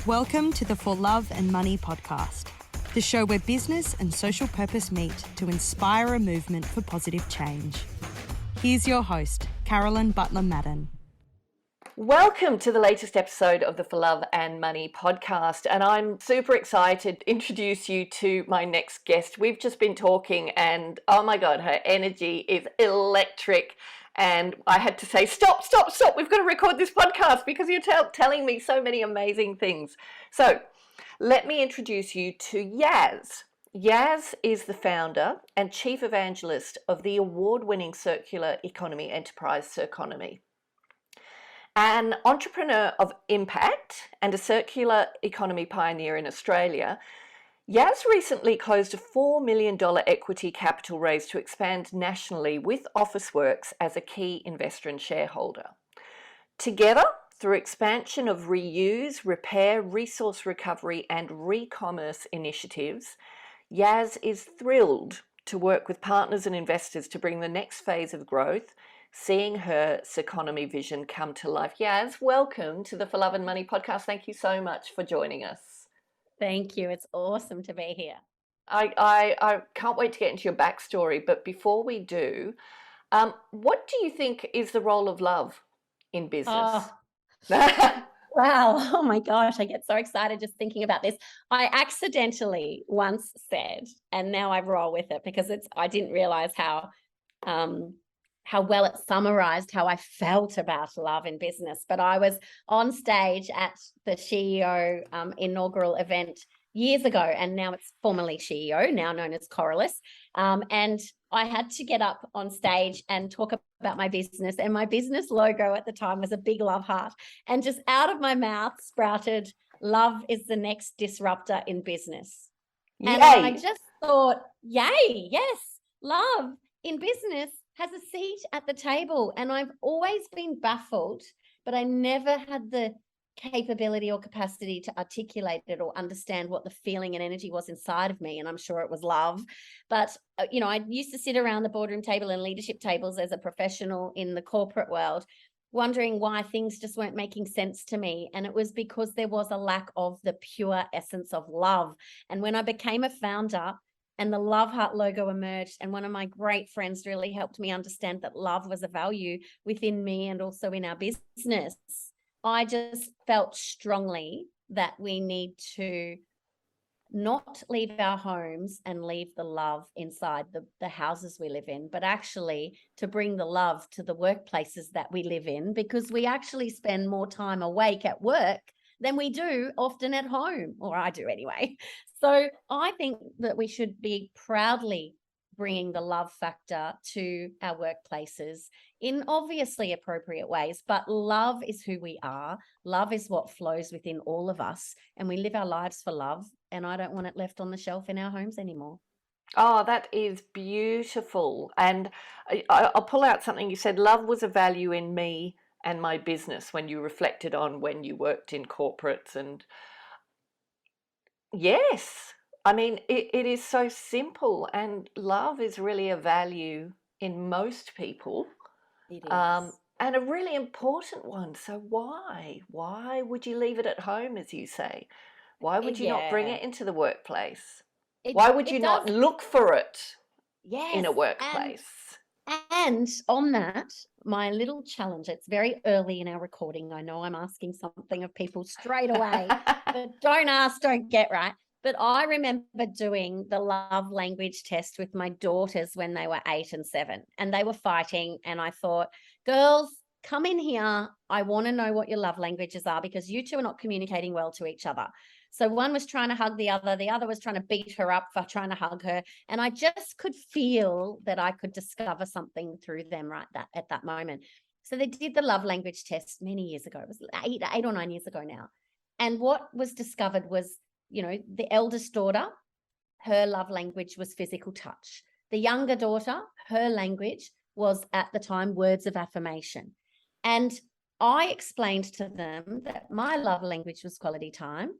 Welcome to the For Love and Money podcast, the show where business and social purpose meet to inspire a movement for positive change. Here's your host, Carolyn Butler-Madden. Welcome to the latest episode of the For Love and Money podcast, and I'm super excited to introduce you to my next guest. We've just been talking and oh my God, her energy is electric. And I had to say, stop, we've got to record this podcast because you're telling me so many amazing things. So let me introduce you to Yaz. Yaz is the founder and Chief Evangelist of the award-winning circular economy enterprise Circonomy. An entrepreneur of impact and a circular economy pioneer in Australia, Yaz recently closed a $4 million equity capital raise to expand nationally with Officeworks as a key investor and shareholder. Together, through expansion of reuse, repair, resource recovery and recommerce initiatives, Yaz is thrilled to work with partners and investors to bring the next phase of growth, seeing her Circonomy vision come to life. Yaz, welcome to the For Love and Money podcast. Thank you so much for joining us. Thank you. It's awesome to be here. I can't wait to get into your backstory, but before we do, what do you think is the role of love in business? Wow. Oh my gosh, I get so excited just thinking about this. I accidentally once said, and now I roll with it because I didn't realize how well it summarized how I felt about love in business. But I was on stage at the CEO inaugural event years ago, and now it's formerly CEO, now known as Correlus. And I had to get up on stage and talk about my business. And my business logo at the time was a big love heart. And just out of my mouth sprouted, love is the next disruptor in business. Yay. And I just thought, yay, yes, love in business has a seat at the table. And I've always been baffled, but I never had the capability or capacity to articulate it or understand what the feeling and energy was inside of me. And I'm sure it was love. But, I used to sit around the boardroom table and leadership tables as a professional in the corporate world, wondering why things just weren't making sense to me. And it was because there was a lack of the pure essence of love. And when I became a founder, and the Love Heart logo emerged, and one of my great friends really helped me understand that love was a value within me and also in our business. I just felt strongly that we need to not leave our homes and leave the love inside the houses we live in, but actually to bring the love to the workplaces that we live in, because we actually spend more time awake at work than we do often at home, or I do anyway. So I think that we should be proudly bringing the love factor to our workplaces in obviously appropriate ways, but love is who we are. Love is what flows within all of us, and we live our lives for love, and I don't want it left on the shelf in our homes anymore. Oh, that is beautiful. And I'll pull out something you said, love was a value in me and my business, when you reflected on when you worked in corporates. And yes, I mean, it is so simple, and love is really a value in most people. It is. And a really important one. So why would you leave it at home, as you say? Why would you not bring it into the workplace? Why would you not look for it in a workplace? And on that, my little challenge, it's very early in our recording. I know I'm asking something of people straight away, but don't ask, don't get, right? But I remember doing the love language test with my daughters when they were 8 and 7, and they were fighting. And I thought, girls, come in here. I want to know what your love languages are, because you two are not communicating well to each other. So one was trying to hug the other was trying to beat her up for trying to hug her. And I just could feel that I could discover something through them at that moment. So they did the love language test many years ago. It was 8 or 9 years ago now. And what was discovered was, the eldest daughter, her love language was physical touch. The younger daughter, her language was at the time words of affirmation. And I explained to them that my love language was quality time.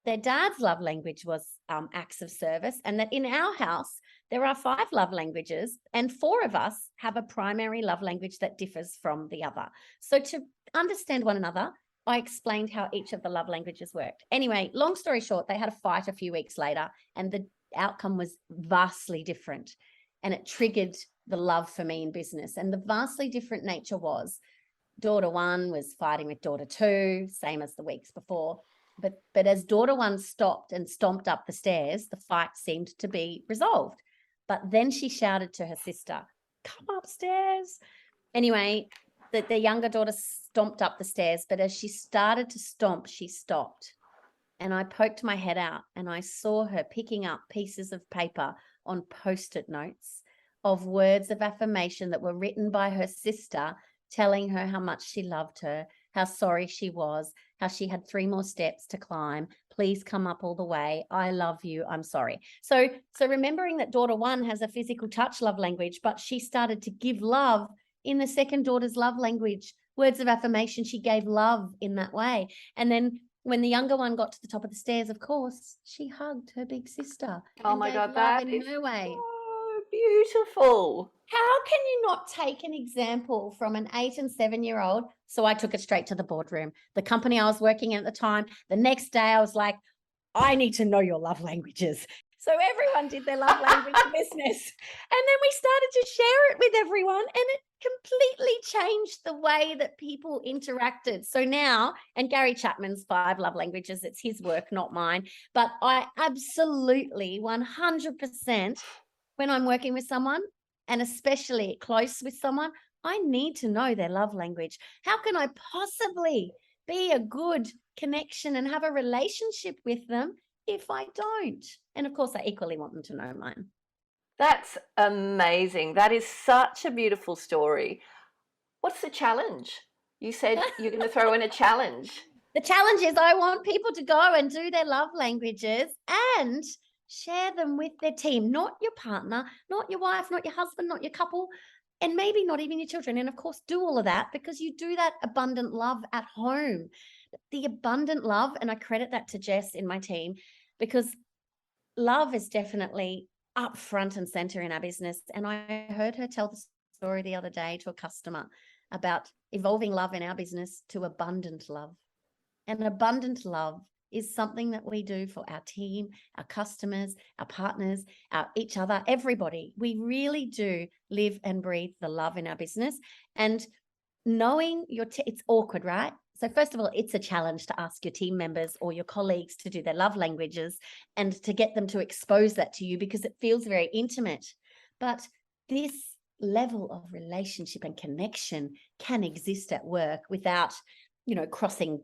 Their dad's love language was acts of service, and that in our house, there are 5 love languages, and 4 of us have a primary love language that differs from the other. So to understand one another, I explained how each of the love languages worked. Anyway, long story short, they had a fight a few weeks later, and the outcome was vastly different. And it triggered the love for me in business. And the vastly different nature was daughter one was fighting with daughter two, same as the weeks before. But as daughter one stopped and stomped up the stairs, the fight seemed to be resolved. But then she shouted to her sister, "Come upstairs." Anyway, the younger daughter stomped up the stairs, but as she started to stomp, she stopped. And I poked my head out and I saw her picking up pieces of paper on Post-it notes of words of affirmation that were written by her sister, telling her how much she loved her, how sorry she was, how she had 3 more steps to climb. Please come up all the way. I love you. I'm sorry. So remembering that daughter one has a physical touch love language, but she started to give love in the second daughter's love language. Words of affirmation, she gave love in that way. And then when the younger one got to the top of the stairs, of course, she hugged her big sister. Oh and my gave God, love that in is her way. so beautiful. How can you not take an example from an 8 and 7-year-old? So I took it straight to the boardroom. The company I was working in at the time, the next day I was like, I need to know your love languages. So everyone did their love language business. And then we started to share it with everyone, and it completely changed the way that people interacted. So now, and Gary Chapman's 5 love languages, it's his work, not mine. But I absolutely 100%, when I'm working with someone, and especially close with someone, I need to know their love language. How can I possibly be a good connection and have a relationship with them if I don't? And of course, I equally want them to know mine. That's amazing. That is such a beautiful story. What's the challenge? You said you're going to throw in a challenge. The challenge is I want people to go and do their love languages and share them with their team, not your partner, not your wife, not your husband, not your couple, and maybe not even your children. And of course, do all of that because you do that abundant love at home. The abundant love, and I credit that to Jess in my team, because love is definitely up front and center in our business. And I heard her tell the story the other day to a customer about evolving love in our business to abundant love. And abundant love is something that we do for our team, our customers, our partners, each other, everybody. We really do live and breathe the love in our business. And knowing it's awkward, right? So first of all, it's a challenge to ask your team members or your colleagues to do their love languages and to get them to expose that to you because it feels very intimate. But this level of relationship and connection can exist at work without, crossing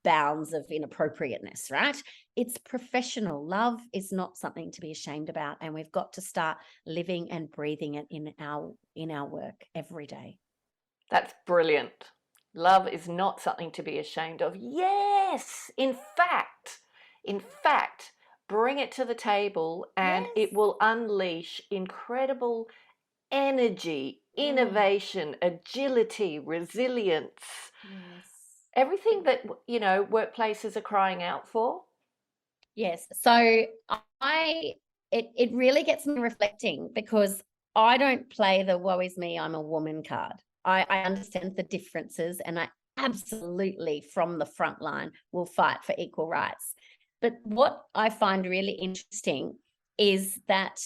bounds of inappropriateness, right? It's professional. Love is not something to be ashamed about, and we've got to start living and breathing it in our work every day. That's brilliant. Love is not something to be ashamed of. Yes, in fact, bring it to the table and it will unleash incredible energy, innovation, agility, resilience. Yes. Everything that, workplaces are crying out for. Yes. So it really gets me reflecting because I don't play the woe is me, I'm a woman card. I understand the differences, and I absolutely from the front line will fight for equal rights. But what I find really interesting is that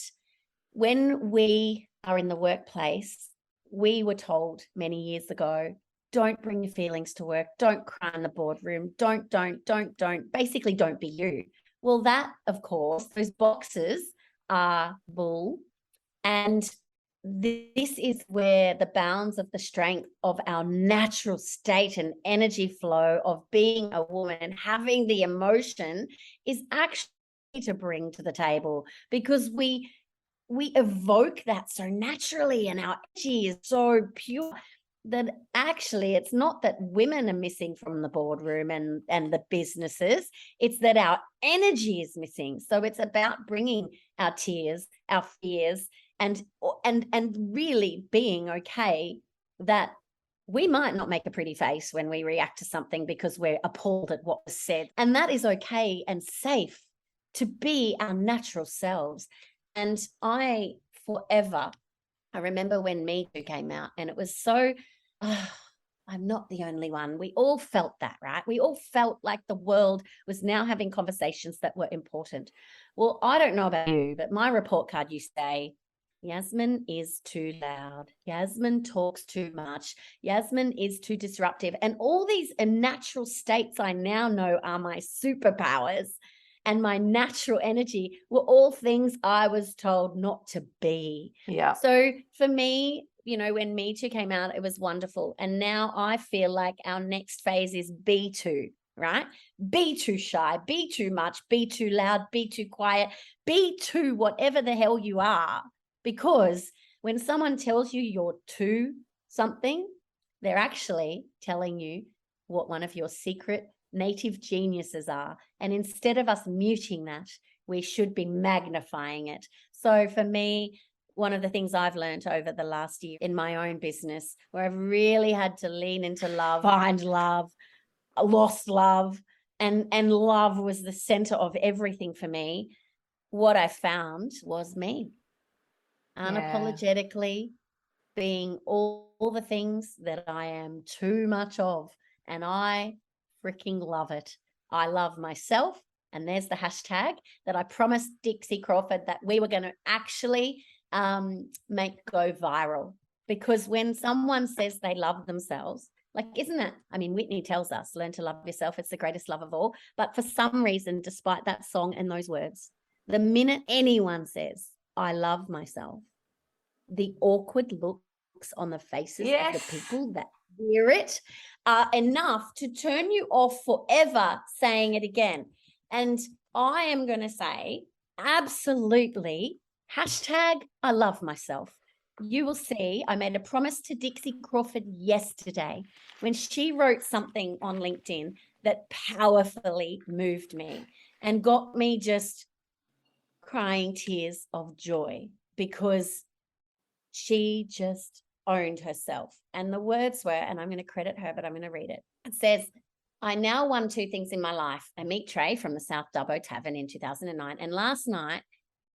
when we are in the workplace, we were told many years ago, don't bring your feelings to work, don't cry in the boardroom, don't, basically don't be you. Well, that, of course, those boxes are bull. And this is where the bounds of the strength of our natural state and energy flow of being a woman and having the emotion is actually to bring to the table, because we evoke that so naturally and our energy is so pure that actually it's not that women are missing from the boardroom and the businesses, it's that our energy is missing. So it's about bringing our tears, our fears, and really being okay that we might not make a pretty face when we react to something because we're appalled at what was said. And that is okay and safe to be our natural selves. And I remember when Me Too came out, and it was so, I'm not the only one. We all felt that, right? We all felt like the world was now having conversations that were important. Well, I don't know about you, but my report card used to say, Yasmin is too loud. Yasmin talks too much. Yasmin is too disruptive. And all these natural states I now know are my superpowers and my natural energy were all things I was told not to be. Yeah. So for me, you know, when Me Too came out, it was wonderful. And now I feel like our next phase is Be Too, right? Be too shy, be too much, be too loud, be too quiet, be too whatever the hell you are. Because when someone tells you you're too something, they're actually telling you what one of your secret native geniuses are. And instead of us muting that, we should be magnifying it. So for me, one of the things I've learned over the last year in my own business, where I've really had to lean into love, find love, lost love, and love was the center of everything for me. What I found was me, unapologetically being all the things that I am too much of. And I freaking love it. I love myself. And there's the hashtag that I promised Dixie Crawford that we were going to actually make go viral. Because when someone says they love themselves, like, isn't that, I mean, Whitney tells us, learn to love yourself. It's the greatest love of all. But for some reason, despite that song and those words, the minute anyone says, I love myself, the awkward looks on the faces of the people that hear it are enough to turn you off forever saying it again. And I am going to say, absolutely, hashtag I love myself. You will see, I made a promise to Dixie Crawford yesterday when she wrote something on LinkedIn that powerfully moved me and got me just crying tears of joy, because she just owned herself. And the words were, and I'm going to credit her, but I'm going to read it. It says, I now won two things in my life, a meat tray from the South Dubbo Tavern in 2009. And last night,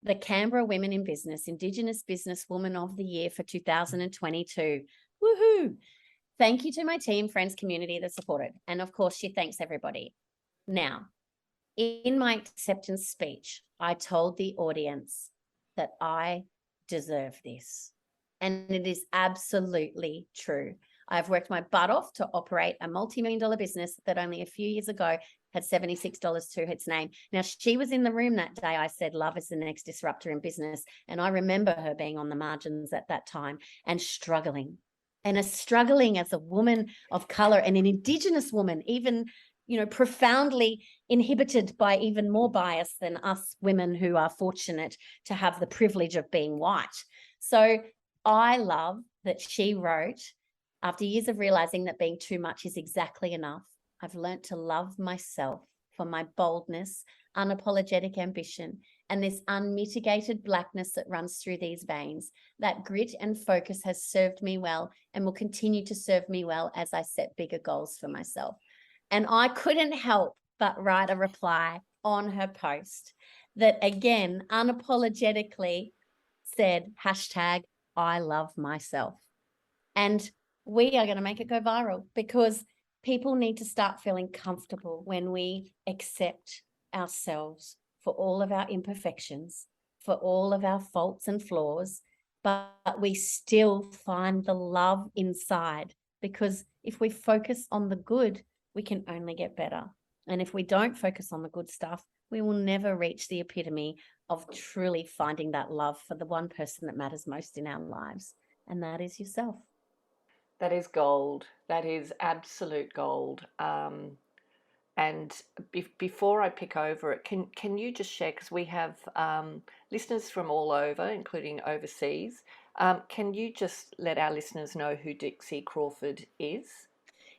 the Canberra Women in Business Indigenous Businesswoman of the Year for 2022. Woohoo! Thank you to my team, friends, community that supported. And of course, she thanks everybody. Now, in my acceptance speech, I told the audience that I deserve this. And it is absolutely true. I've worked my butt off to operate a multi-million-dollar business that only a few years ago had $76 to its name. Now, she was in the room that day. I said, love is the next disruptor in business. And I remember her being on the margins at that time and struggling. And struggling as a woman of color and an Indigenous woman, even, you know, profoundly inhibited by even more bias than us women who are fortunate to have the privilege of being white. So I love that she wrote, after years of realizing that being too much is exactly enough, I've learned to love myself for my boldness, unapologetic ambition, and this unmitigated blackness that runs through these veins. That grit and focus has served me well and will continue to serve me well as I set bigger goals for myself. And I couldn't help but write a reply on her post that, again, unapologetically said, hashtag I love myself. And we are going to make it go viral, because people need to start feeling comfortable when we accept ourselves for all of our imperfections, for all of our faults and flaws, but we still find the love inside. Because if we focus on the good, we can only get better. And if we don't focus on the good stuff, we will never reach the epitome of truly finding that love for the one person that matters most in our lives. And that is yourself. That is gold. That is absolute gold. And before I pick over it, can you just share, because we have listeners from all over, including overseas. Can you just let our listeners know who Dixie Crawford is?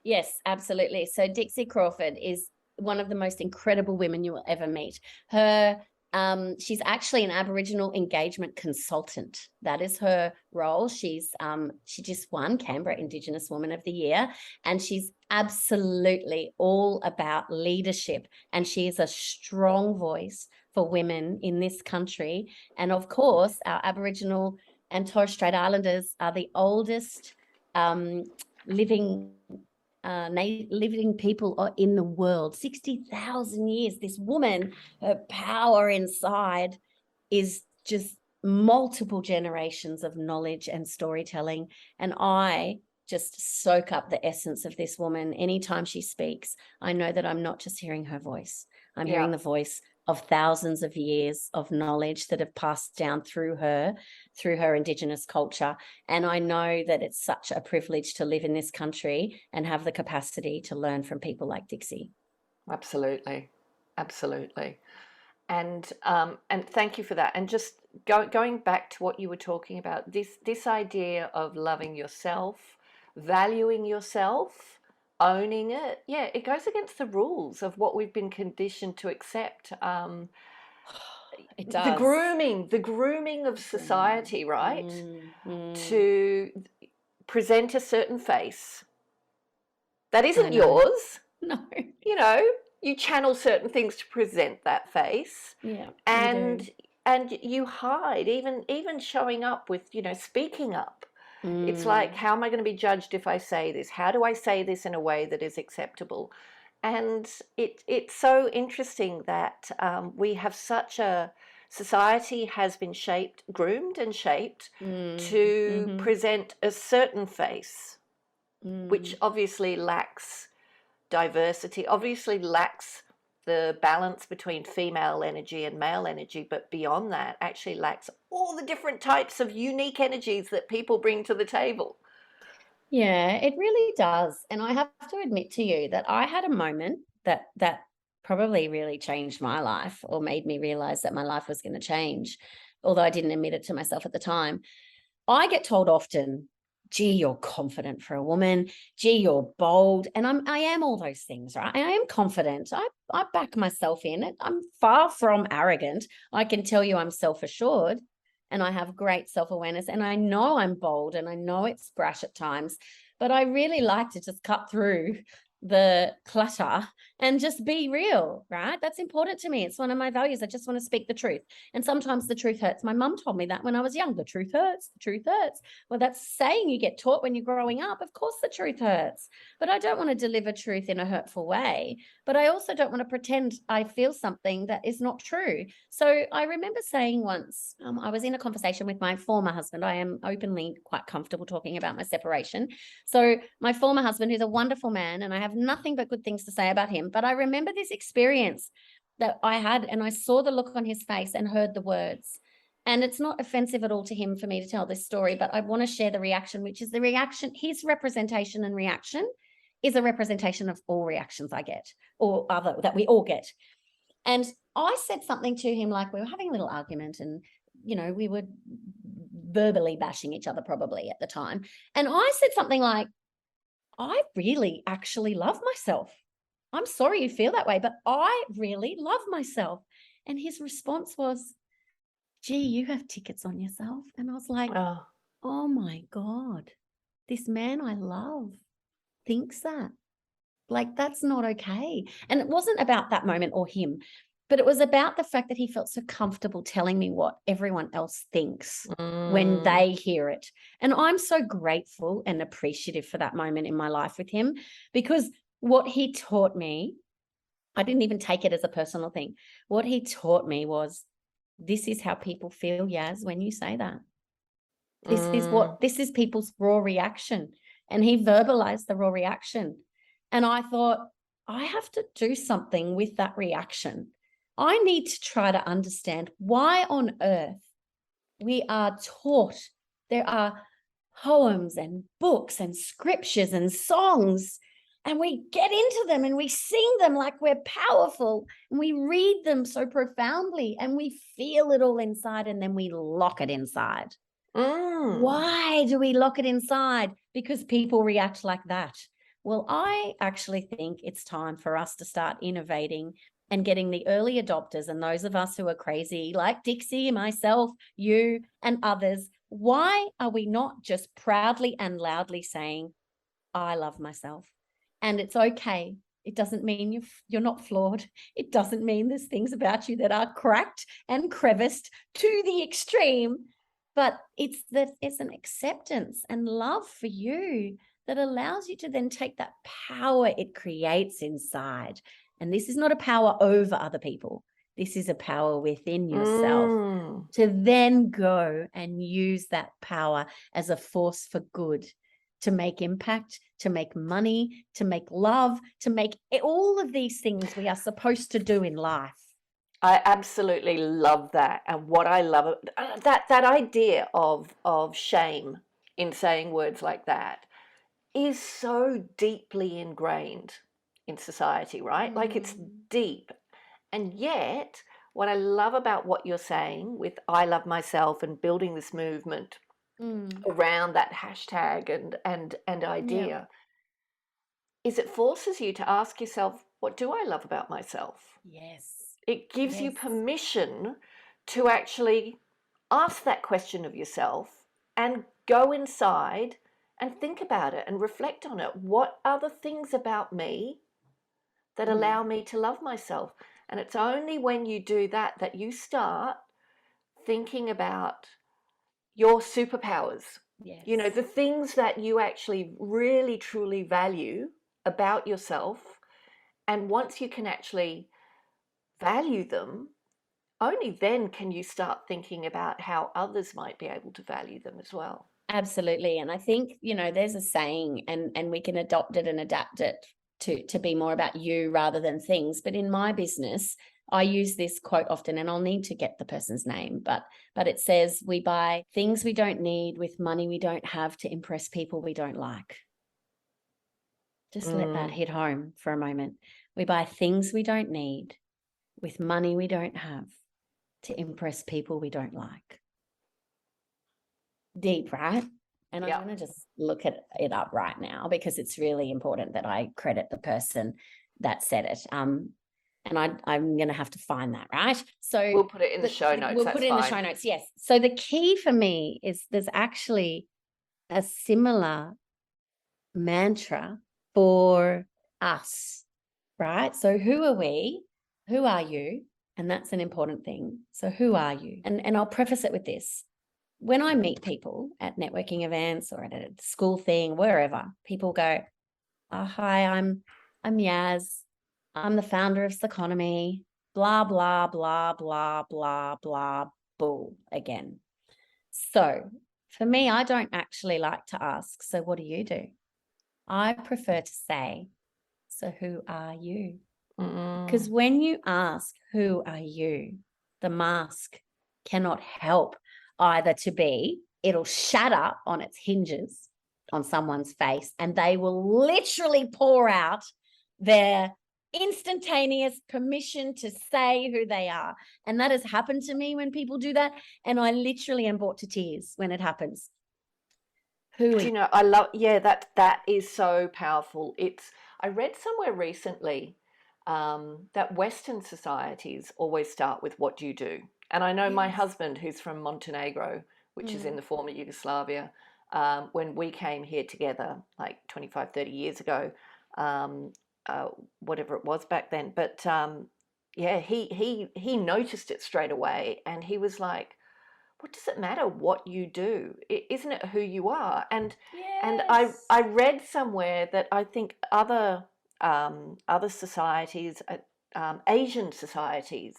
Yes, absolutely. So Dixie Crawford is one of the most incredible women you will ever meet. She's actually an Aboriginal engagement consultant. That is her role. She just won Canberra Indigenous Woman of the Year, and she's absolutely all about leadership. And she is a strong voice for women in this country. And of course, our Aboriginal and Torres Strait Islanders are the oldest living people in the world. 60,000 years. This woman, her power inside is just multiple generations of knowledge and storytelling. And I just soak up the essence of this woman. Anytime she speaks, I know that I'm not just hearing her voice. I'm hearing the voice of thousands of years of knowledge that have passed down through her Indigenous culture. And I know that it's such a privilege to live in this country and have the capacity to learn from people like Dixie. Absolutely. Absolutely. And thank you for that. And just going back to what you were talking about, this idea of loving yourself, valuing yourself, owning it. Yeah, it goes against the rules of what we've been conditioned to accept. It does. The grooming of society, right? To present a certain face that isn't yours. No. You know, you channel certain things to present that face. Yeah. And you hide, even showing up with, speaking up. It's like, how am I going to be judged if I say this? How do I say this in a way that is acceptable? And it's so interesting that we have such a society has been groomed and shaped to present a certain face, which obviously lacks diversity, obviously lacks the balance between female energy and male energy, but beyond that actually lacks all the different types of unique energies that people bring to the table. Yeah, it really does. And I have to admit to you that I had a moment that probably really changed my life, or made me realize that my life was going to change, although I didn't admit it to myself at the time. I get told often, gee, you're confident for a woman. Gee, you're bold. And I am all those things, right? I am confident. I back myself in it. I'm far from arrogant. I can tell you I'm self-assured and I have great self-awareness, and I know I'm bold and I know it's brash at times, but I really like to just cut through the clutter and just be real, right? That's important to me. It's one of my values. I just want to speak the truth. And sometimes the truth hurts. My mum told me that when I was young. The truth hurts. The truth hurts. Well, that's saying you get taught when you're growing up. Of course the truth hurts. But I don't want to deliver truth in a hurtful way. But I also don't want to pretend I feel something that is not true. So I remember saying once, I was in a conversation with my former husband. I am openly quite comfortable talking about my separation. So my former husband, who's a wonderful man, and I have nothing but good things to say about him. But I remember this experience that I had, and I saw the look on his face and heard the words. And it's not offensive at all to him for me to tell this story, but I want to share the reaction, which is the reaction. His representation and reaction is a representation of all reactions I get, or other that we all get. And I said something to him, like, we were having a little argument, and we were verbally bashing each other probably at the time. And I said something like, I really actually love myself. I'm sorry you feel that way, but I really love myself. And his response was, gee, you have tickets on yourself. And I was like, oh my God, this man I love thinks that. Like, that's not okay. And it wasn't about that moment or him, but it was about the fact that he felt so comfortable telling me what everyone else thinks when they hear it. And I'm so grateful and appreciative for that moment in my life with him, because what he taught me, I didn't even take it as a personal thing. What he taught me was, this is how people feel, Yaz, when you say that. This is people's raw reaction. And he verbalized the raw reaction. And I thought, I have to do something with that reaction. I need to try to understand why on earth we are taught. There are poems and books and scriptures and songs, and we get into them and we sing them like we're powerful, and we read them so profoundly, and we feel it all inside, and then we lock it inside. Why do we lock it inside? Because people react like that. Well, I actually think it's time for us to start innovating and getting the early adopters, and those of us who are crazy, like Dixie, myself, you, and others. Why are we not just proudly and loudly saying, I love myself? And it's okay. It doesn't mean you're not flawed. It doesn't mean there's things about you that are cracked and creviced to the extreme, but it's an acceptance and love for you that allows you to then take that power it creates inside. And this is not a power over other people. This is a power within yourself to then go and use that power as a force for good, to make impact, to make money, to make love, to make all of these things we are supposed to do in life. I absolutely love that. And what I love, that idea of shame in saying words like that is so deeply ingrained in society, right? Like it's deep. And yet, what I love about what you're saying with I love myself and building this movement around that hashtag and idea is it forces you to ask yourself, what do I love about myself? Yes. It gives you permission to actually ask that question of yourself and go inside and think about it and reflect on it. What are the things about me that allow me to love myself? And it's only when you do that that you start thinking about your superpowers. Yes. You know, the things that you actually really truly value about yourself. And once you can actually value them, only then can you start thinking about how others might be able to value them as well. Absolutely. And I think, you know, there's a saying and we can adopt it and adapt it to be more about you rather than things. But in my business, I use this quote often, and I'll need to get the person's name, but it says, we buy things we don't need with money we don't have to impress people we don't like. Just let that hit home for a moment. We buy things we don't need with money we don't have to impress people we don't like. Deep, right? And I'm going to just look at it up right now because it's really important that I credit the person that said it. And I'm going to have to find that, right? So we'll put it in the show notes. We'll put it in the show notes, yes. So the key for me is there's actually a similar mantra for us, right? So who are we? Who are you? And that's an important thing. So who are you? And I'll preface it with this. When I meet people at networking events or at a school thing, wherever, people go, oh, hi, I'm Yaz. I'm the founder of Circonomy, blah, blah, blah, blah, blah, blah, bull again. So for me, I don't actually like to ask, so what do you do? I prefer to say, so who are you? Because when you ask, who are you? The mask cannot help either to be, it'll shatter on its hinges on someone's face and they will literally pour out their instantaneous permission to say who they are. And that has happened to me when people do that. And I literally am brought to tears when it happens. Do you know, I love, that is so powerful. I read somewhere recently that Western societies always start with what do you do? And I know my husband, who's from Montenegro, which is in the former Yugoslavia, when we came here together like 25, 30 years ago, whatever it was back then. But he noticed it straight away and he was like, what does it matter what you do? Isn't it who you are? And I read somewhere that I think other societies, Asian societies,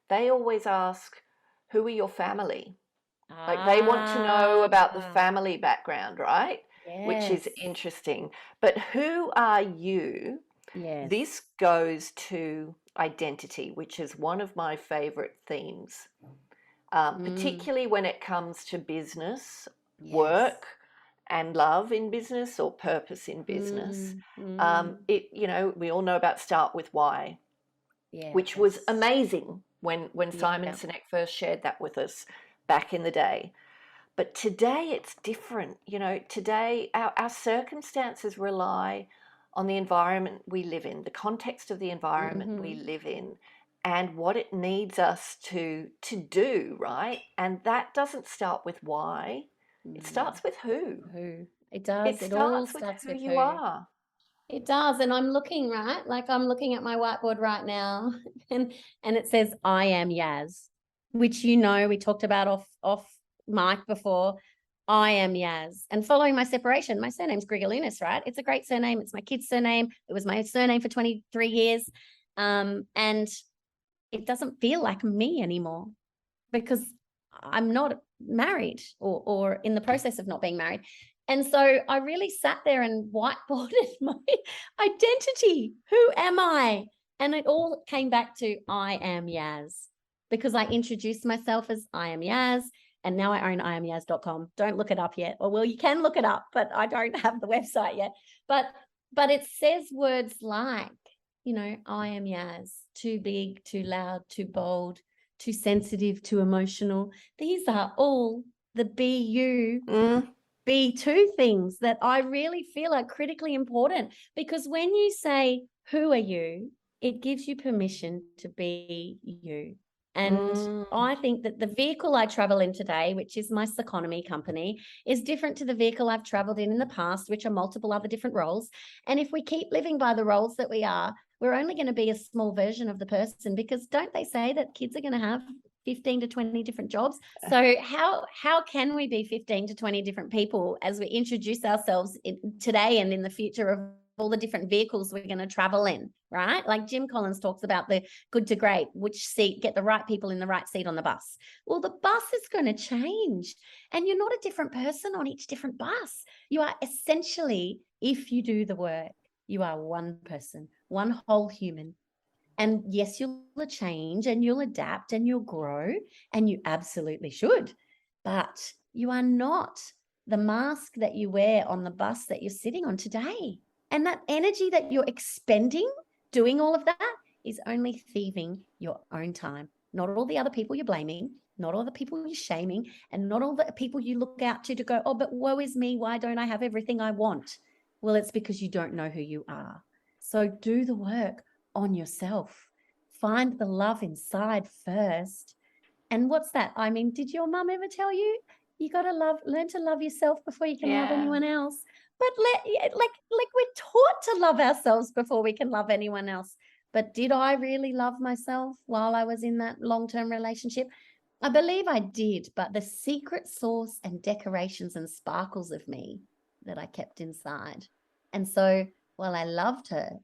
they always ask, who are your family? Like they want to know about the family background, right? Yes. Which is interesting. But who are you? Yes. This goes to identity, which is one of my favorite themes, particularly when it comes to business, work, and love in business or purpose in business. We all know about Start With Why, which was amazing when Simon Sinek first shared that with us back in the day. But today it's different. You know, today our circumstances rely on the environment we live in, the context of the environment we live in, and what it needs us to do, right? And that doesn't start with why. It starts with who. Who. It does. It all starts starts with with who you are. It does. And I'm looking, right? Like I'm looking at my whiteboard right now and it says, I am Yaz, which, you know, we talked about off mic before. I am Yaz. And following my separation, my surname's Grigalinis, right? It's a great surname. It's my kid's surname. It was my surname for 23 years. And it doesn't feel like me anymore because I'm not married or in the process of not being married. And so I really sat there and whiteboarded my identity. Who am I? And it all came back to I am Yaz, because I introduced myself as I am Yaz, and now I own iamyaz.com. Don't look it up yet. Or well, you can look it up, but I don't have the website yet. But it says words like, you know, I am Yaz, too big, too loud, too bold, too sensitive, too emotional. These are all the be you, be two things that I really feel are critically important, because when you say, who are you? It gives you permission to be you. And I think that the vehicle I travel in today, which is my Circonomy company, is different to the vehicle I've traveled in the past, which are multiple other different roles. And if we keep living by the roles that we are, we're only going to be a small version of the person, because don't they say that kids are going to have 15 to 20 different jobs? So how can we be 15 to 20 different people as we introduce ourselves today and in the future of all the different vehicles we're going to travel in, right? Like Jim Collins talks about the good to great, which seat, get the right people in the right seat on the bus. Well, the bus is going to change, and you're not a different person on each different bus. You are essentially, if you do the work, you are one person, one whole human. And yes, you'll change and you'll adapt and you'll grow, and you absolutely should. But you are not the mask that you wear on the bus that you're sitting on today. And that energy that you're expending doing all of that is only thieving your own time. Not all the other people you're blaming, not all the people you're shaming, and not all the people you look out to go, oh, but woe is me, why don't I have everything I want? Well, it's because you don't know who you are. So do the work on yourself. Find the love inside first. And what's that? I mean, did your mum ever tell you got to learn to love yourself before you can love anyone else? But like we're taught to love ourselves before we can love anyone else. But did I really love myself while I was in that long-term relationship? I believe I did, but the secret sauce and decorations and sparkles of me that I kept inside. And so while I loved her,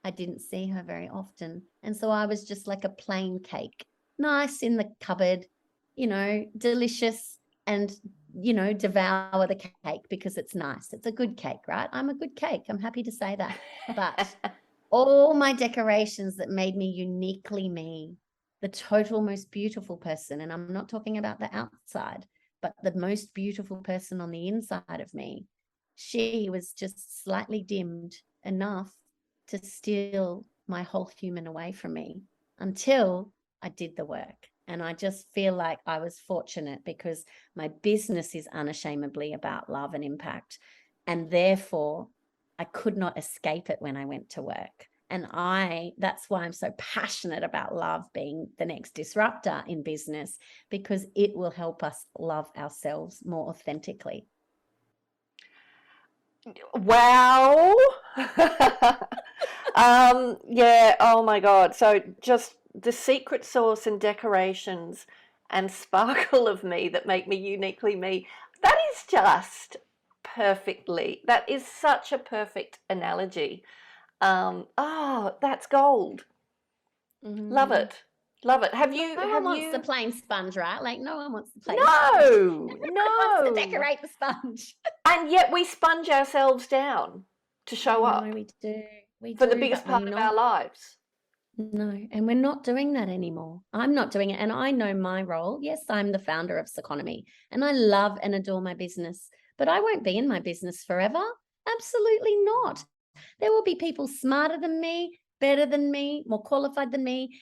I didn't see her very often. And so I was just like a plain cake, nice in the cupboard, you know, delicious, and, you know, devour the cake because it's nice. It's a good cake, right? I'm a good cake. I'm happy to say that. But all my decorations that made me uniquely me, the total most beautiful person, and I'm not talking about the outside, but the most beautiful person on the inside of me, she was just slightly dimmed enough to steal my whole human away from me until I did the work. And I just feel like I was fortunate because my business is unashamedly about love and impact. And therefore, I could not escape it when I went to work. And that's why I'm so passionate about love being the next disruptor in business, because it will help us love ourselves more authentically. Wow. Yeah, oh my God. So just the secret sauce and decorations and sparkle of me that make me uniquely me. That is just that is such a perfect analogy. That's gold. Love it. Love it. No one wants the plain sponge, right? Like no one wants the plain sponge. Everyone wants to decorate the sponge. And yet we sponge ourselves down to show up. We do. For the biggest part of our lives. No, and we're not doing that anymore. I'm not doing it. And I know my role. Yes, I'm the founder of Circonomy, and I love and adore my business, but I won't be in my business forever. Absolutely not. There will be people smarter than me, better than me, more qualified than me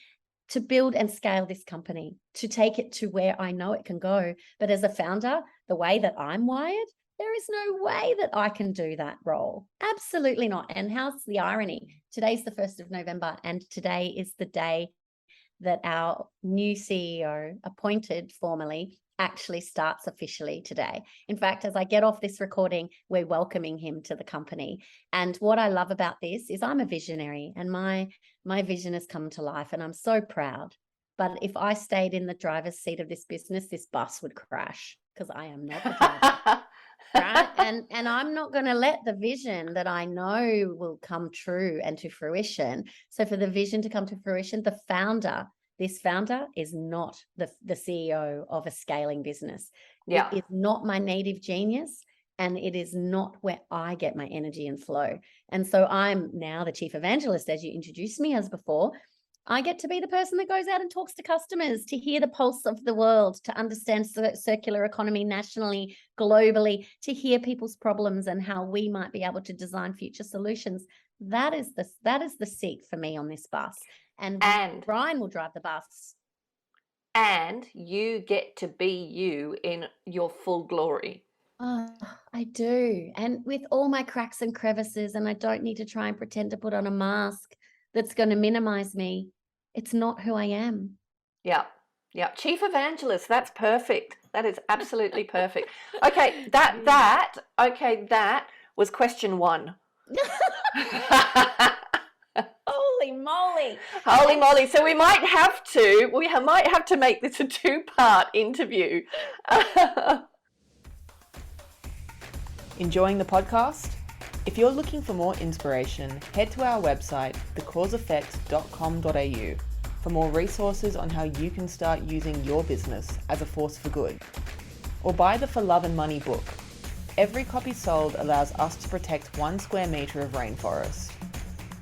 to build and scale this company, to take it to where I know it can go. But as a founder, the way that I'm wired, there is no way that I can do that role. Absolutely not. And how's the irony? Today's the 1st of November, and today is the day that our new CEO, appointed formally, actually starts officially today. In fact, as I get off this recording, we're welcoming him to the company. And what I love about this is I'm a visionary, and my vision has come to life, and I'm so proud. But if I stayed in the driver's seat of this business, this bus would crash, because I am not the driver. Right. And I'm not going to let the vision that I know will come true and to fruition. So for the vision to come to fruition, this founder is not the CEO of a scaling business. Yeah. It is not my native genius, and it is not where I get my energy and flow. And so I'm now the chief evangelist, as you introduced me as before. I get to be the person that goes out and talks to customers, to hear the pulse of the world, to understand circular economy nationally, globally, to hear people's problems and how we might be able to design future solutions. That is the seat for me on this bus. And Brian will drive the bus. And you get to be you in your full glory. Oh, I do. And with all my cracks and crevices, and I don't need to try and pretend to put on a mask that's going to minimize me. It's not who I am. Yeah. Yeah. Chief Evangelist. That's perfect. That is absolutely perfect. Okay. That was question 1. Holy moly. Holy moly. So we might have to make this a 2-part interview. Enjoying the podcast? If you're looking for more inspiration, head to our website, thecauseeffects.com.au, for more resources on how you can start using your business as a force for good. Or buy the For Love and Money book. Every copy sold allows us to protect 1 square metre of rainforest.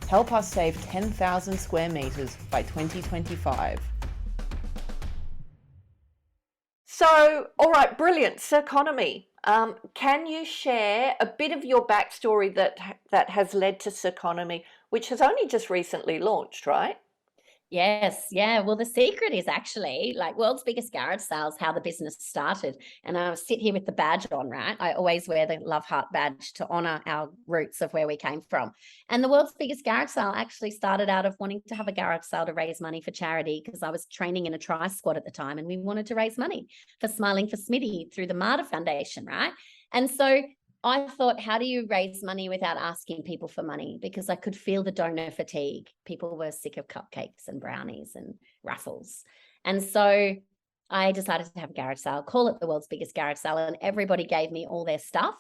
Help us save 10,000 square metres by 2025. So, all right, brilliant. Circonomy. Can you share a bit of your backstory that has led to Circonomy, which has only just recently launched, right? Yes. Yeah. Well, the secret is actually like world's biggest garage sales, how the business started. And I sit here with the badge on, right? I always wear the Love Heart badge to honor our roots of where we came from. And the world's biggest garage sale actually started out of wanting to have a garage sale to raise money for charity, because I was training in a tri squad at the time and we wanted to raise money for Smiling for Smitty through the Marta Foundation, right? And so I thought, how do you raise money without asking people for money? Because I could feel the donor fatigue. People were sick of cupcakes and brownies and raffles. And so I decided to have a garage sale, call it the world's biggest garage sale, and everybody gave me all their stuff.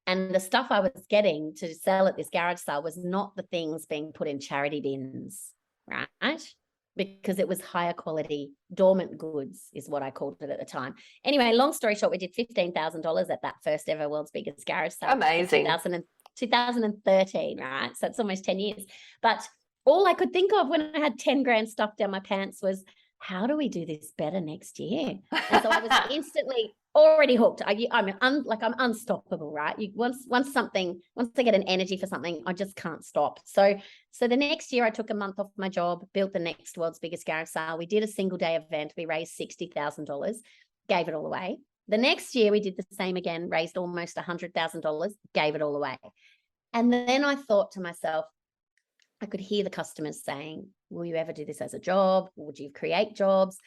And the stuff I was getting to sell at this garage sale was not the things being put in charity bins, right? Because it was higher quality dormant goods is what I called it at the time. Anyway, long story short, we did $15,000 at that first ever world's biggest garage sale. Amazing. 2013, right? So it's almost 10 years. But all I could think of when I had 10 grand stuffed down my pants was, how do we do this better next year? And so I was instantly already hooked. I'm unstoppable, right? Once I get an energy for something, I just can't stop. So the next year I took a month off my job, built the next world's biggest garage sale. We did a single day event. We raised $60,000, gave it all away. The next year we did the same again, raised almost $100,000, gave it all away. And then I thought to myself, I could hear the customers saying, will you ever do this as a job? Would you create jobs?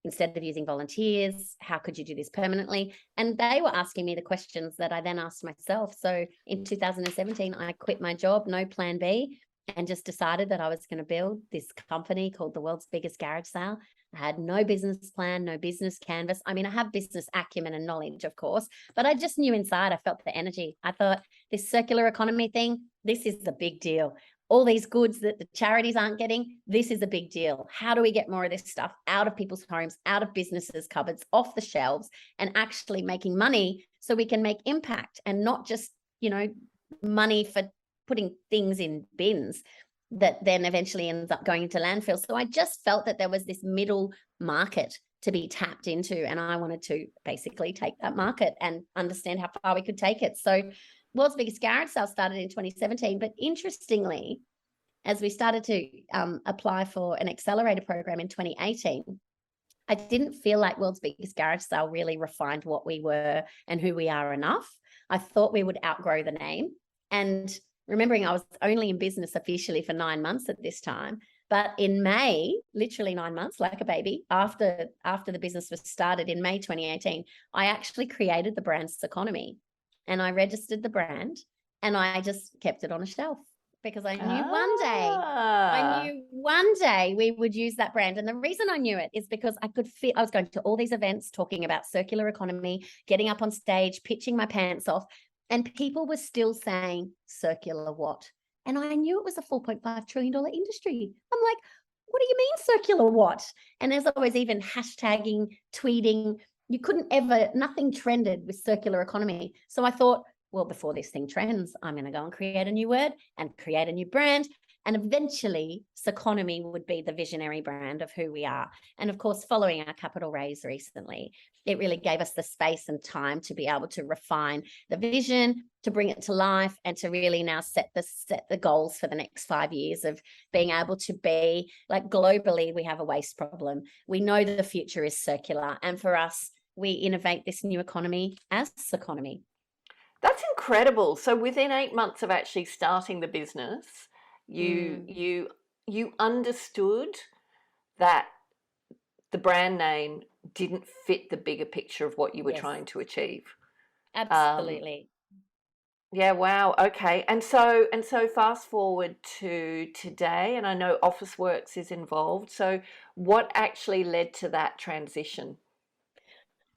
Instead of using volunteers, how could you do this permanently? And they were asking me the questions that I then asked myself. So in 2017, I quit my job, no plan B, and just decided that I was going to build this company called the world's biggest garage sale. I had no business plan, no business canvas. I mean, I have business acumen and knowledge, of course, but I just knew inside, I felt the energy. I thought this circular economy thing, this is the big deal. All these goods that the charities aren't getting, this is a big deal. How do we get more of this stuff out of people's homes, out of businesses' cupboards, off the shelves, and actually making money so we can make impact, and not just, money for putting things in bins that then eventually ends up going into landfill. So I just felt that there was this middle market to be tapped into, and I wanted to basically take that market and understand how far we could take it. So world's biggest garage sale started in 2017, but interestingly, as we started to apply for an accelerator program in 2018, I didn't feel like world's biggest garage sale really refined what we were and who we are enough. I thought we would outgrow the name. And remembering I was only in business officially for 9 months at this time, but in May, literally 9 months, like a baby, after the business was started in May 2018, I actually created the brand Circonomy. And I registered the brand and I just kept it on a shelf. because I knew one day we would use that brand. And the reason I knew it is because I could feel, I was going to all these events talking about circular economy, getting up on stage, pitching my pants off, and people were still saying circular what? And I knew it was a $4.5 trillion industry. I'm like, what do you mean circular what? And as I was even hashtagging, tweeting, you couldn't ever, nothing trended with circular economy. So I thought, well, before this thing trends, I'm going to go and create a new word and create a new brand. And eventually, Circonomy would be the visionary brand of who we are. And of course, following our capital raise recently, it really gave us the space and time to be able to refine the vision, to bring it to life, and to really now set the goals for the next 5 years of being able to be, like, globally, we have a waste problem. We know that the future is circular. And for us, we innovate this new economy as Circonomy. That's incredible. So within 8 months of actually starting the business, you understood that the brand name didn't fit the bigger picture of what you were trying to achieve. Absolutely. Yeah, wow. Okay. And so fast forward to today, and I know Officeworks is involved. So what actually led to that transition?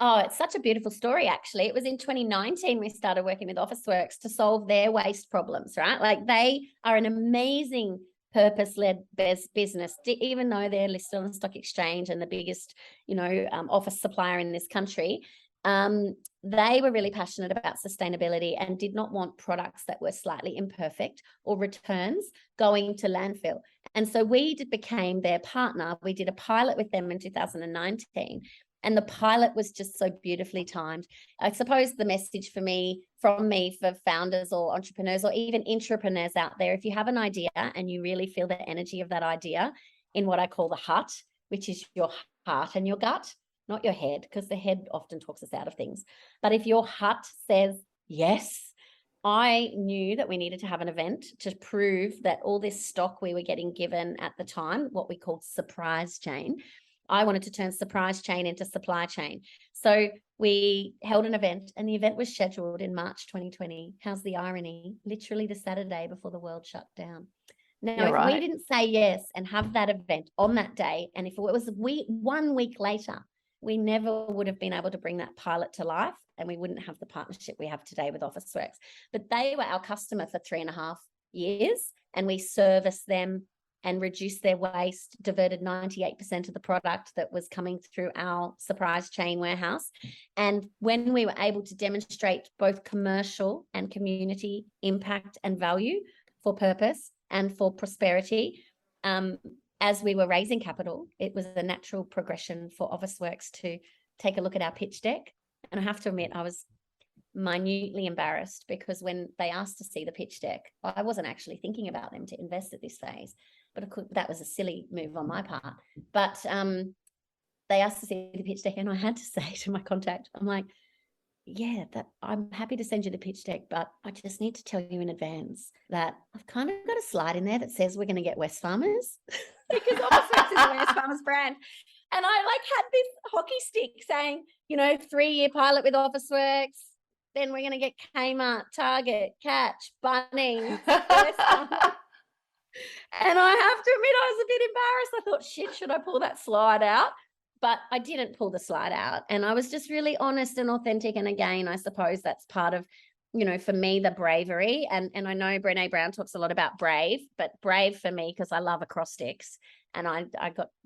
Oh, it's such a beautiful story, actually. It was in 2019 we started working with Officeworks to solve their waste problems, right? Like, they are an amazing purpose-led business, even though they're listed on the stock exchange and the biggest, office supplier in this country. They were really passionate about sustainability and did not want products that were slightly imperfect or returns going to landfill. And so we became their partner. We did a pilot with them in 2019. And the pilot was just so beautifully timed. I suppose the message from me, for founders or entrepreneurs or even intrapreneurs out there, if you have an idea and you really feel the energy of that idea in what I call the hut, which is your heart and your gut, not your head, because the head often talks us out of things. But if your hut says yes, I knew that we needed to have an event to prove that all this stock we were getting given at the time, what we called surprise chain, I wanted to turn surprise chain into supply chain. So we held an event, and the event was scheduled in March 2020. How's the irony? Literally the Saturday before the world shut down. Now, if we didn't say yes and have that event on that day, and if it was 1 week later, we never would have been able to bring that pilot to life, and we wouldn't have the partnership we have today with Officeworks. But they were our customer for 3.5 years, and we serviced them and reduced their waste, diverted 98% of the product that was coming through our surprise chain warehouse. And when we were able to demonstrate both commercial and community impact and value for purpose and for prosperity, as we were raising capital, it was a natural progression for Officeworks to take a look at our pitch deck. And I have to admit, I was minutely embarrassed, because when they asked to see the pitch deck, I wasn't actually thinking about them to invest at this phase. But of course, that was a silly move on my part. But they asked to see the pitch deck, and I had to say to my contact, I'm like, yeah, that I'm happy to send you the pitch deck, but I just need to tell you in advance that I've kind of got a slide in there that says we're going to get Wesfarmers, because Officeworks is a Wesfarmers brand. And I had this hockey stick saying, 3-year pilot with Officeworks, then we're going to get Kmart, Target, Catch, Bunnings, Wesfarmers. And I have to admit, I was a bit embarrassed. I thought, shit, should I pull that slide out? But I didn't pull the slide out. And I was just really honest and authentic. And again, I suppose that's part of, for me, the bravery. And I know Brené Brown talks a lot about brave, but brave for me, because I love acrostics. And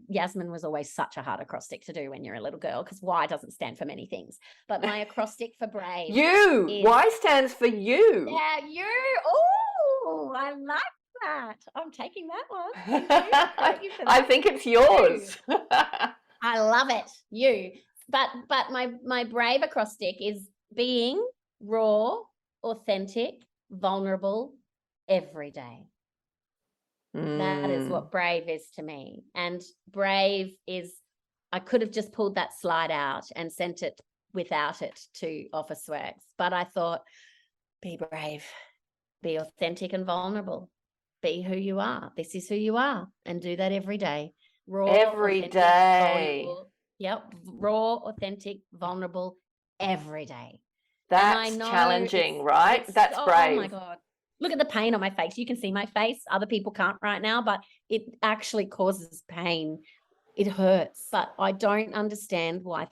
Yasmin was always such a hard acrostic to do when you're a little girl, because Y doesn't stand for many things. But my acrostic for brave. Y stands for you. Yeah, you. Oh, I like that. I'm taking that one. Thank you for that. I think it's yours. I love it. You. But my brave acrostic is being raw, authentic, vulnerable every day. That is what brave is to me. And brave is, I could have just pulled that slide out and sent it without it to Officeworks. But I thought, be brave, be authentic and vulnerable. Be who you are. This is who you are, and do that every day. Raw, every day. Vulnerable. Yep. Raw, authentic, vulnerable every day. That's challenging, right? That's brave. Oh my God. Look at the pain on my face. You can see my face. Other people can't right now, but it actually causes pain. It hurts. But I don't understand why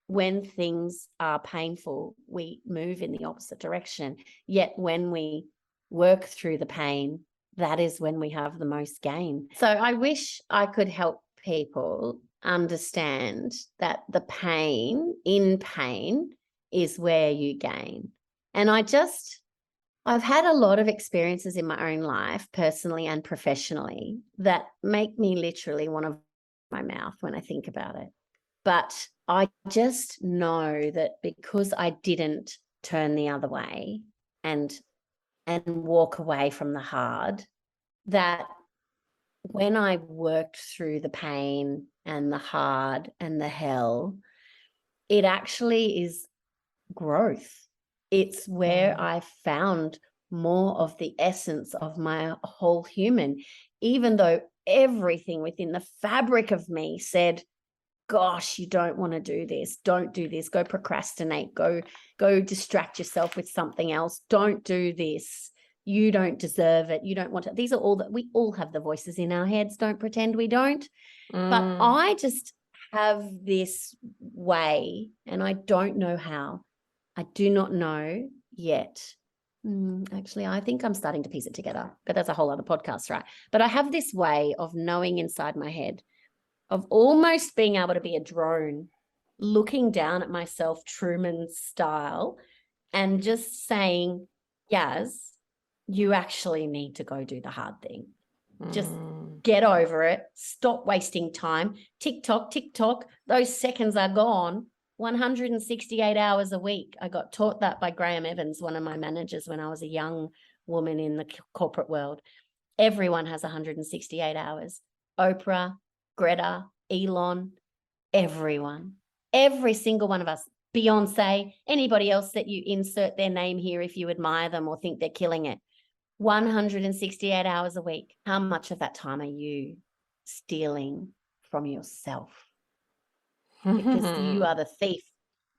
when things are painful, we move in the opposite direction. Yet when we work through the pain, that is when we have the most gain. So I wish I could help people understand that the pain is where you gain. And I've had a lot of experiences in my own life, personally and professionally, that make me literally want to my mouth when I think about it. But I just know that because I didn't turn the other way and walk away from the hard, that when I worked through the pain and the hard and the hell, it actually is growth. It's where I found more of the essence of my whole human, even though everything within the fabric of me said, gosh, you don't want to do this. Don't do this. Go procrastinate. Go distract yourself with something else. Don't do this. You don't deserve it. You don't want to. These are all that we all have the voices in our heads. Don't pretend we don't. But I just have this way, and I don't know how. I do not know yet. Actually, I think I'm starting to piece it together, but that's a whole other podcast, right? But I have this way of knowing inside my head, of almost being able to be a drone, looking down at myself, Truman style, and just saying, Yaz, you actually need to go do the hard thing. Just get over it. Stop wasting time. Tick tock, those seconds are gone. 168 hours a week. I got taught that by Graham Evans, one of my managers, when I was a young woman in the corporate world. Everyone has 168 hours. Oprah, Greta, Elon, everyone, every single one of us, Beyonce, anybody else that you insert their name here if you admire them or think they're killing it. 168 hours a week. How much of that time are you stealing from yourself? Because you are the thief.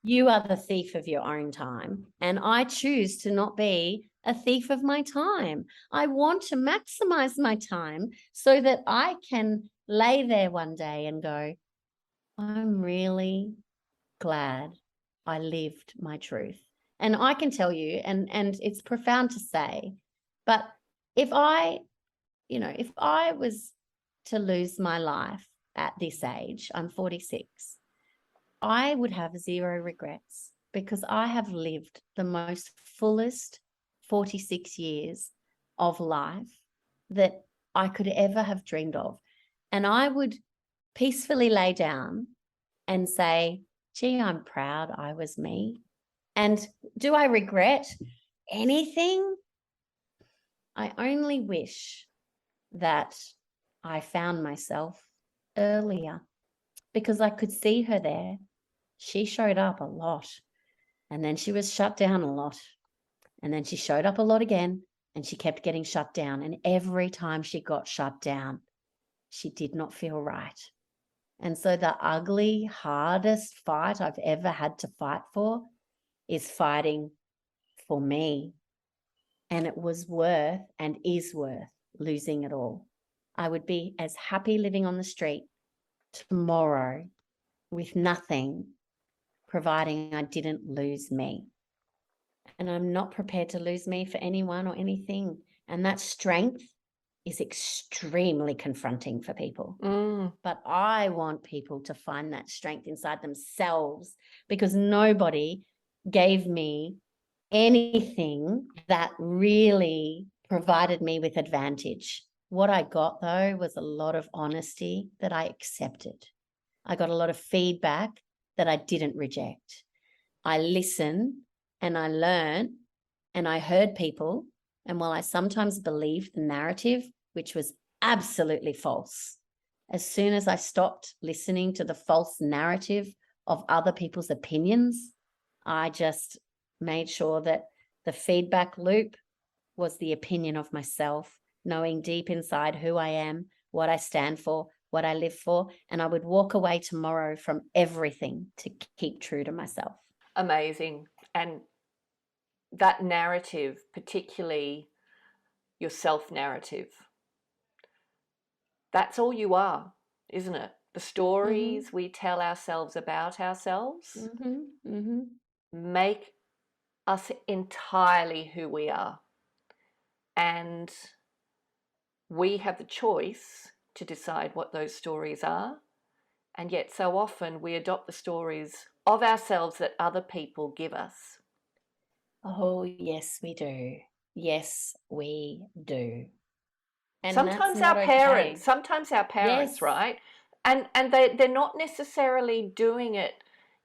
You are the thief of your own time. And I choose to not be a thief of my time. I want to maximize my time so that I can lay there one day and go, I'm really glad I lived my truth. And I can tell you, and it's profound to say, but if I was to lose my life at this age, I'm 46, I would have zero regrets because I have lived the most fullest 46 years of life that I could ever have dreamed of. And I would peacefully lay down and say, gee, I'm proud I was me. And do I regret anything? I only wish that I found myself earlier because I could see her there. She showed up a lot and then she was shut down a lot. And then she showed up a lot again and she kept getting shut down. And every time she got shut down, she did not feel right. And so the ugly, hardest fight I've ever had to fight for is fighting for me. And it was worth and is worth losing it all. I would be as happy living on the street tomorrow with nothing, providing I didn't lose me. And I'm not prepared to lose me for anyone or anything. And that strength is extremely confronting for people. But I want people to find that strength inside themselves because nobody gave me anything that really provided me with advantage. What I got, though, was a lot of honesty that I accepted. I got a lot of feedback that I didn't reject. I listened and I learned and I heard people. And while I sometimes believed the narrative, which was absolutely false, as soon as I stopped listening to the false narrative of other people's opinions, I just made sure that the feedback loop was the opinion of myself, knowing deep inside who I am, what I stand for, what I live for, and I would walk away tomorrow from everything to keep true to myself. Amazing. And that narrative, particularly your self-narrative, that's all you are, isn't it? The stories we tell ourselves about ourselves make us entirely who we are. And we have the choice to decide what those stories are. And yet so often we adopt the stories of ourselves that other people give us. Oh, yes, we do. Yes, we do. And sometimes that's our not parents, okay. sometimes our parents, Yes. right? And they're not necessarily doing it,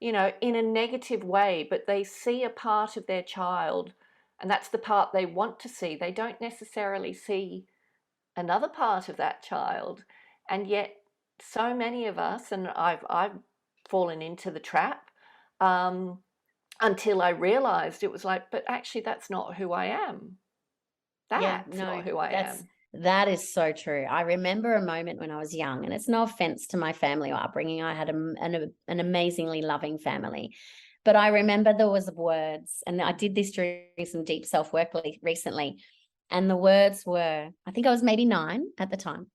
you know, in a negative way, but they see a part of their child, and that's the part they want to see. They don't necessarily see another part of that child. And yet so many of us, and I've fallen into the trap, until I realized it was like, but actually that's not who I am. Yeah, That's no, not who I am. that is so true. I remember a moment when I was young, and it's no offense to my family or upbringing. I had an amazingly loving family. But I remember there was words, and I did this during some deep self-work recently. And the words were, I think I was maybe 9 at the time.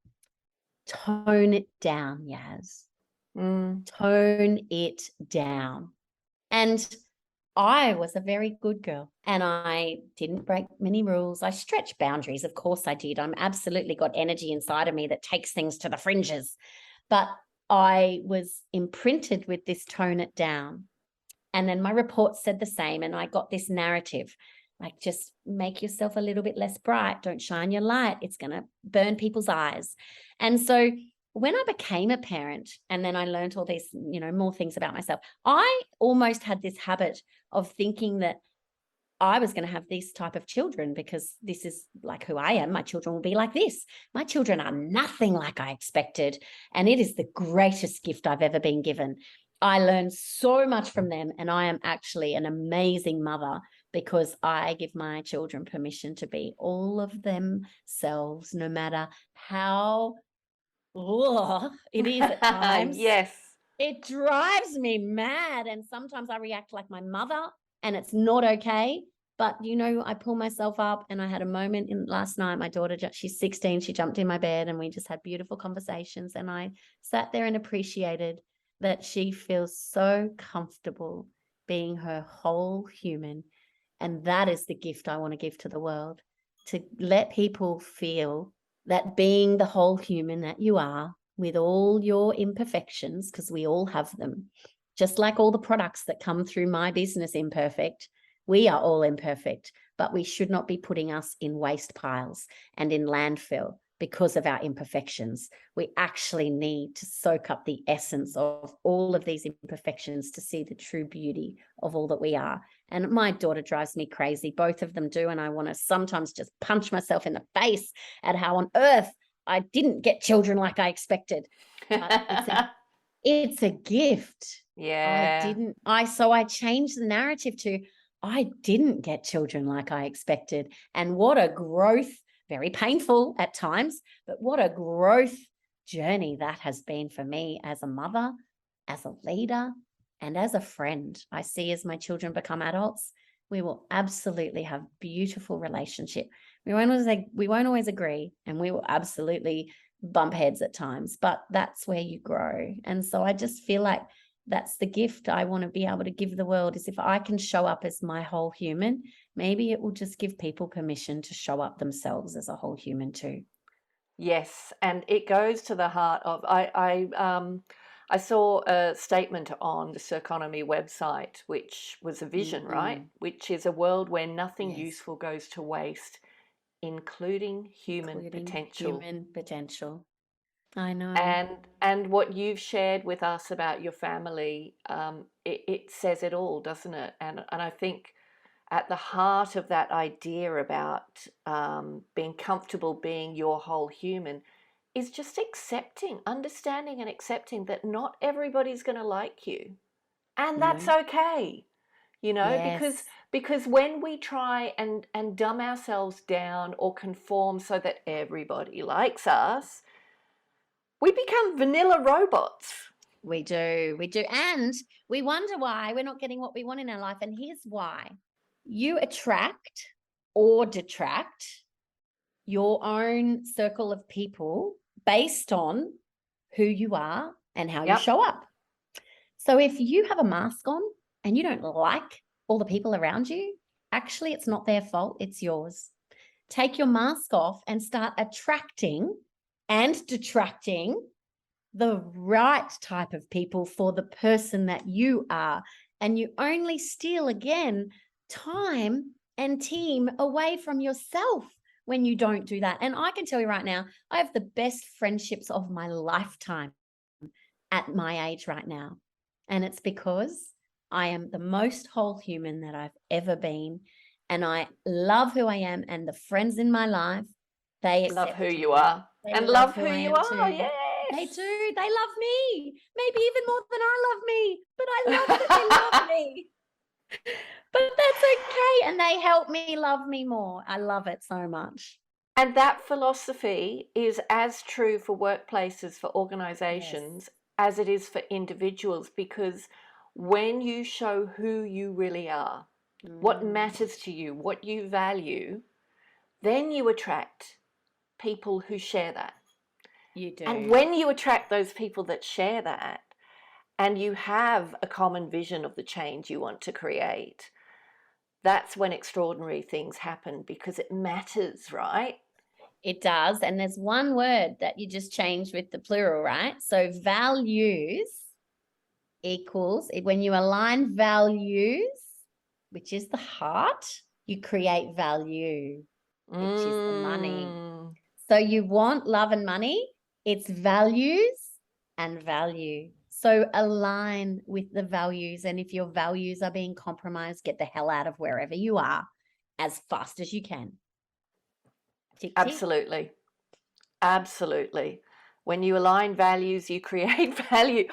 Tone it down, Yaz. Tone it down. And I was a very good girl, and I didn't break many rules. I stretched boundaries. Of course I did. I'm absolutely got energy inside of me that takes things to the fringes. But I was imprinted with this tone it down. And then my report said the same. And I got this narrative, like, just make yourself a little bit less bright. Don't shine your light. It's going to burn people's eyes. And so when I became a parent, and then I learned all these, you know, more things about myself, I almost had this habit of thinking that I was going to have this type of children because this is like who I am. My children will be like this. My children are nothing like I expected. And it is the greatest gift I've ever been given. I learned so much from them, and I am actually an amazing mother because I give my children permission to be all of themselves, no matter how it is at times. Yes. It drives me mad. And sometimes I react like my mother, and it's not okay. But, you know, I pull myself up, and I had a moment last night. My daughter, she's 16. She jumped in my bed, and we just had beautiful conversations. And I sat there and appreciated that she feels so comfortable being her whole human. And that is the gift I want to give to the world, to let people feel that being the whole human that you are, with all your imperfections, because we all have them, just like all the products that come through my business imperfect, we are all imperfect, but we should not be putting us in waste piles and in landfill because of our imperfections. We actually need to soak up the essence of all of these imperfections to see the true beauty of all that we are. And my daughter drives me crazy. Both of them do. And I want to sometimes just punch myself in the face at how on earth I didn't get children like I expected. But it's a gift. Yeah. I changed the narrative to, I didn't get children like I expected. And what a growth, very painful at times, but what a growth journey that has been for me as a mother, as a leader, and as a friend. I see as my children become adults, we will absolutely have beautiful relationship. We won't always agree, and we will absolutely bump heads at times, but that's where you grow. And so I just feel like that's the gift I want to be able to give the world, is if I can show up as my whole human, maybe it will just give people permission to show up themselves as a whole human too. Yes, and it goes to the heart of, I saw a statement on the Circonomy website, which was a vision, right? Which is a world where nothing useful goes to waste, including human potential. Human potential. I know. And what you've shared with us about your family, it says it all, doesn't it? And I think at the heart of that idea about being comfortable being your whole human is just understanding and accepting that not everybody's going to like you. And that's okay, you know, because when we try and dumb ourselves down or conform so that everybody likes us, we become vanilla robots. We do. And we wonder why we're not getting what we want in our life. And here's why. you attract or detract your own circle of people based on who you are and how you show up. So if you have a mask on and you don't like all the people around you, actually it's not their fault, it's yours. Take your mask off and start attracting and detracting the right type of people for the person that you are. And you only steal, again, time and team away from yourself when you don't do that. And I can tell you right now, I have the best friendships of my lifetime at my age right now. And it's because I am the most whole human that I've ever been. And I love who I am, and the friends in my life, they love who you are. And love who you are. Yes. They do. They love me. Maybe even more than I love me. But I love that they love me. But that's okay. And they help me love me more. I love it so much. And that philosophy is as true for workplaces, for organizations, as it is for individuals, because when you show who you really are, what matters to you, what you value, then you attract people who share that. You do. And when you attract those people that share that, and you have a common vision of the change you want to create, that's when extraordinary things happen, because it matters, right? It does. And there's one word that you just changed with the plural, right? So values equals, when you align values, which is the heart, you create value, which is the money. So you want love and money, it's values and value. So align with the values. And if your values are being compromised, get the hell out of wherever you are as fast as you can. Tick, tick. Absolutely. Absolutely. When you align values, you create value.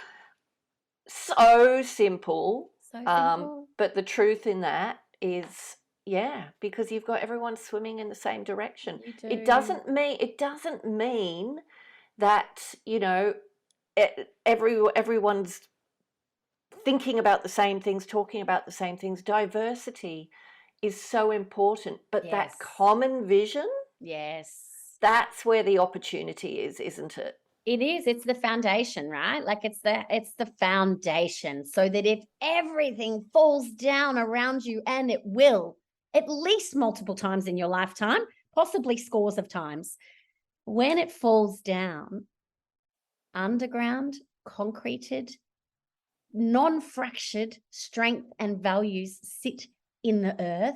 So simple. So simple. But the truth in that is, because you've got everyone swimming in the same direction. You do. It doesn't mean that, everyone's thinking about the same things, talking about the same things. Diversity is so important, but that common vision, that's where the opportunity is, isn't it? It is. It's the foundation, right? Like it's the foundation, so that if everything falls down around you, and it will, at least multiple times in your lifetime, possibly scores of times, when it falls down, underground, concreted, non-fractured strength and values sit in the earth,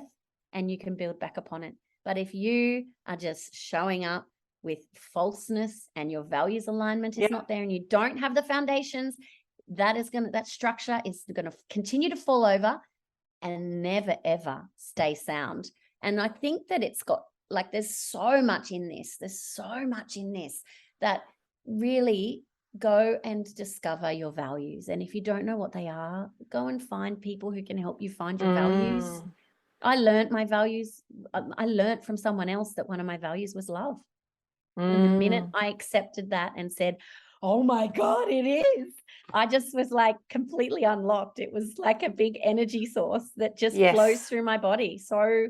and you can build back upon it. But if you are just showing up with falseness and your values alignment is not there, and you don't have the foundations, that structure is going to continue to fall over and never ever stay sound. And I think that it's got, like, there's so much in this that really go and discover your values. And if you don't know what they are, go and find people who can help you find your values. I learned my values. I learned from someone else that one of my values was love. And the minute I accepted that and said, oh my God, it is, I just was like completely unlocked. It was like a big energy source that just flows through my body so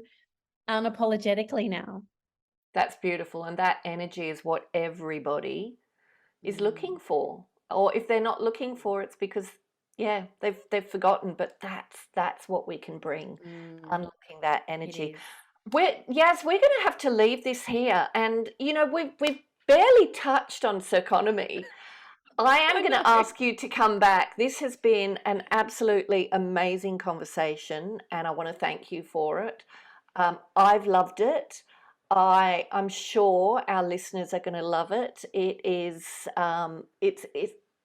unapologetically now. That's beautiful. And that energy is what everybody is looking for. Or if they're not looking for it, it's because they've forgotten. But that's what we can bring, unlocking that energy. We're going to have to leave this here, and we've barely touched on Circonomy. I am going to ask you to come back. This has been an absolutely amazing conversation, and I want to thank you for it. I've loved it. I'm sure our listeners are going to love it. It is it's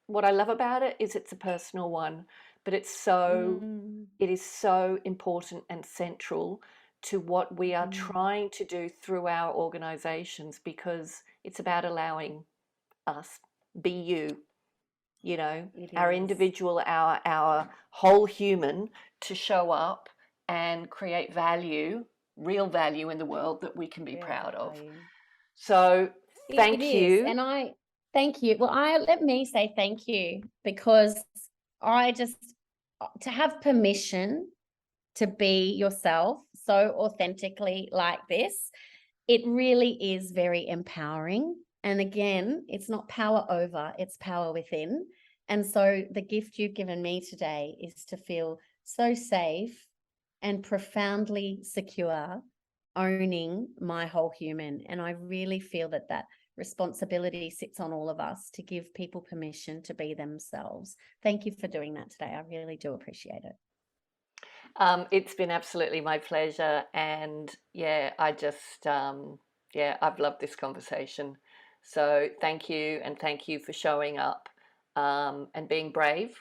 what I love about it is it's a personal one, but it is so important and central to what we are trying to do through our organizations, because it's about allowing us be our individual, our whole human, to show up and create value, real value in the world that we can be proud of. So thank you. And I thank you. Well, let me say thank you, because to have permission to be yourself so authentically like this, it really is very empowering. And again, it's not power over, it's power within. And so the gift you've given me today is to feel so safe and profoundly secure owning my whole human. And I really feel that that responsibility sits on all of us to give people permission to be themselves. Thank you for doing that today. I really do appreciate it. It's been absolutely my pleasure. And yeah, I've loved this conversation. So thank you. And thank you for showing up and being brave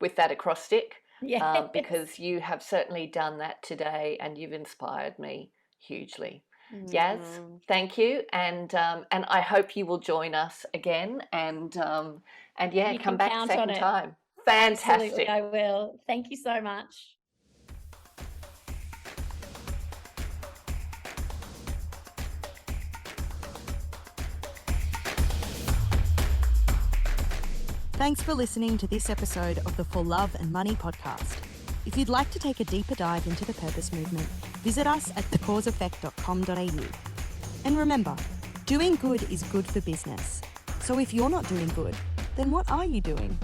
with that acrostic. Yeah, Because you have certainly done that today and you've inspired me hugely. Yes, thank you. And I hope you will join us again and yeah, you come can back count second on it. time. Fantastic. Absolutely, I will. Thank you so much. Thanks for listening to this episode of the For Love and Money podcast. If you'd like to take a deeper dive into the purpose movement, visit us at thecauseeffect.com.au. And remember, doing good is good for business. So if you're not doing good, then what are you doing?